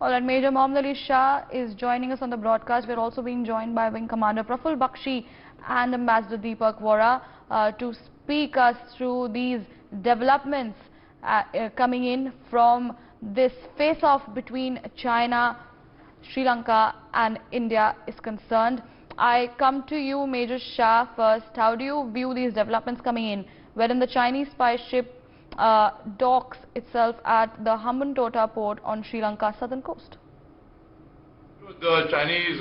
All right, Major Mohammed Ali Shah is joining us on the broadcast. We're also being joined by Wing Commander Praful Bakshi and Ambassador Deepak Vora to speak us through these developments coming in from this face-off between China, Sri Lanka and India is concerned. I come to you, Major Shah, first. How do you view these developments coming in, wherein the Chinese spy ship docks itself at the Hambantota port on Sri Lanka's southern coast? The Chinese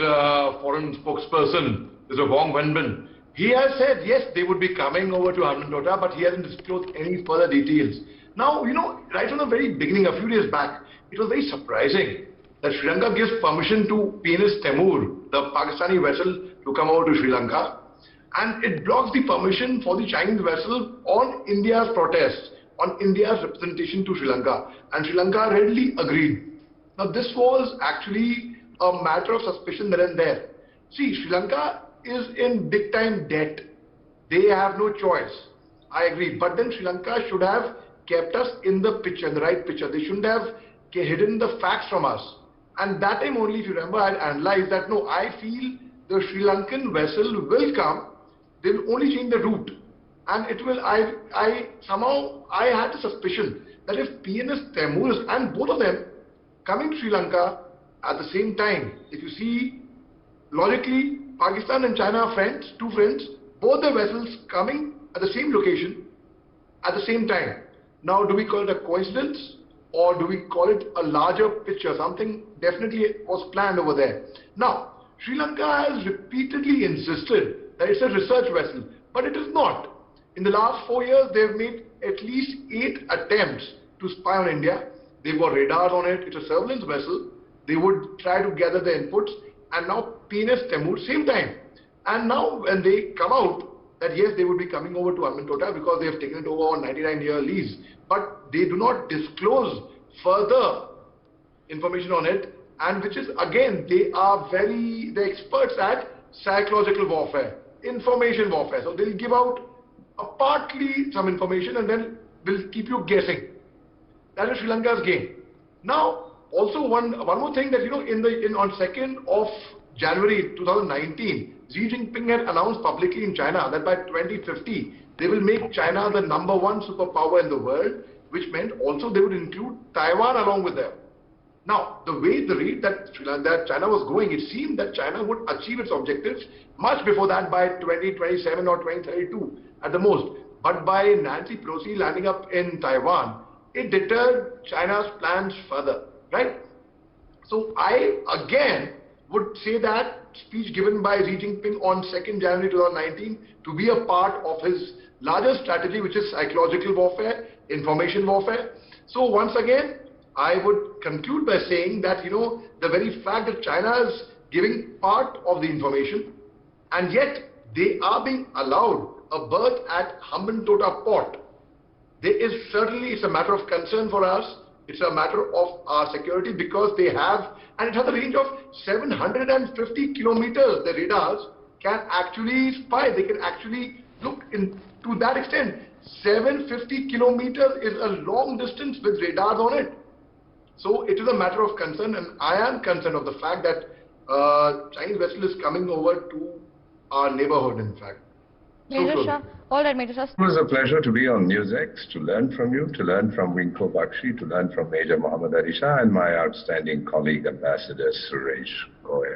foreign spokesperson, Mr. Wang Wenbin, he has said yes, they would be coming over to Hambantota, but he hasn't disclosed any further details. Now, right from the very beginning, a few days back, it was very surprising that Sri Lanka gives permission to PNS Temur, the Pakistani vessel, to come over to Sri Lanka, and it blocks the permission for the Chinese vessel on India's protest, on India's representation to Sri Lanka, and Sri Lanka readily agreed. Now, this was actually a matter of suspicion then and there. See, Sri Lanka is in big time debt. They have no choice. I agree. But then Sri Lanka should have kept us in the picture, in the right picture. They shouldn't have hidden the facts from us. And that time only, if you remember, I had analyzed that, no, I feel the Sri Lankan vessel will come. They will only change the route. And it will, somehow I had the suspicion that if PNS Temur and both of them coming to Sri Lanka at the same time, if you see, logically, Pakistan and China are friends, two friends, both the vessels coming at the same location at the same time. Now, do we call it a coincidence or do we call it a larger picture? Something definitely was planned over there. Now, Sri Lanka has repeatedly insisted that it's a research vessel, but it is not. In the last 4 years, they've made at least 8 attempts to spy on India. They've got radars on it. It's a surveillance vessel. They would try to gather the inputs, and now PNS Temur, same time. And now when they come out that yes, they would be coming over to Hambantota because they have taken it over on 99-year lease, but they do not disclose further information on it, and which is again, they are the experts at psychological warfare, information warfare. So they'll give out partly some information and then will keep you guessing. That is Sri Lanka's game. Now, also one more thing that on 2nd of January 2019, Xi Jinping had announced publicly in China that by 2050 they will make China the #1 superpower in the world, which meant also they would include Taiwan along with them. Now, the way the rate that China was going, it seemed that China would achieve its objectives much before that, by 2027 or 2032 at the most. But by Nancy Pelosi landing up in Taiwan, it deterred China's plans further, right? So I again would say that speech given by Xi Jinping on 2nd January 2019 to be a part of his larger strategy, which is psychological warfare, information warfare. So once again, I would conclude by saying that, the very fact that China is giving part of the information, and yet they are being allowed a berth at Hambantota port, it's a matter of concern for us. It's a matter of our security, because they have, and it has a range of 750 kilometers. The radars can actually spy. They can actually look to that extent. 750 kilometers is a long distance with radars on it. So it is a matter of concern, and I am concerned of the fact that Chinese vessel is coming over to our neighborhood, in fact. Major Shah. All right, Major Shah. It was a pleasure to be on NewsX, to learn from you, to learn from Wing Bakshi, to learn from Major Mohammed Ali Shah and my outstanding colleague, Ambassador Suresh. Go ahead.